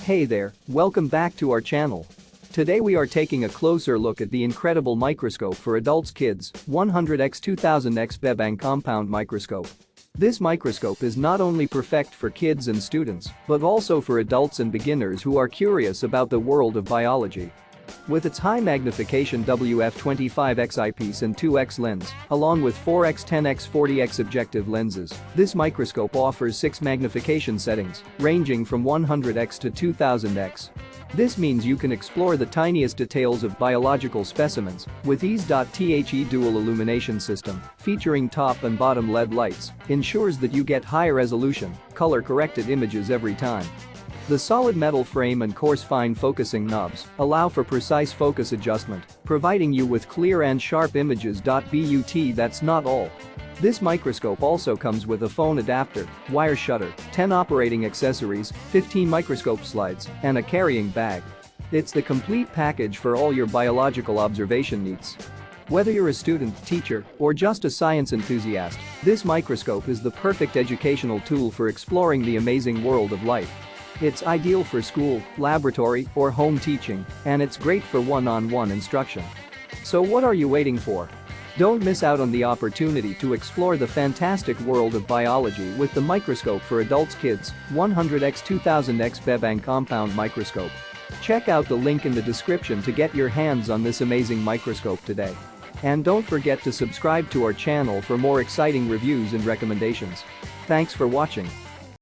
Hey there, welcome back to our channel. Today we are taking a closer look at the incredible microscope for adults kids, 100X-2000X BEBANG Compound Microscope. This microscope is not only perfect for kids and students, but also for adults and beginners who are curious about the world of biology. With its high magnification WF-25X eyepiece and 2X lens, along with 4X 10X 40X objective lenses, this microscope offers 6 magnification settings, ranging from 100X to 2000X. This means you can explore the tiniest details of biological specimens with ease. The dual illumination system, featuring top and bottom LED lights, ensures that you get high-resolution, color-corrected images every time. The solid metal frame and coarse fine focusing knobs allow for precise focus adjustment, providing you with clear and sharp images. But that's not all. This microscope also comes with a phone adapter, wire shutter, 10 operating accessories, 15 microscope slides, and a carrying bag. It's the complete package for all your biological observation needs. Whether you're a student, teacher, or just a science enthusiast, this microscope is the perfect educational tool for exploring the amazing world of life. It's ideal for school, laboratory, or home teaching, and it's great for one-on-one instruction. So what are you waiting for? Don't miss out on the opportunity to explore the fantastic world of biology with the microscope for adults kids, 100X-2000X BEBANG Compound Microscope. Check out the link in the description to get your hands on this amazing microscope today. And don't forget to subscribe to our channel for more exciting reviews and recommendations. Thanks for watching.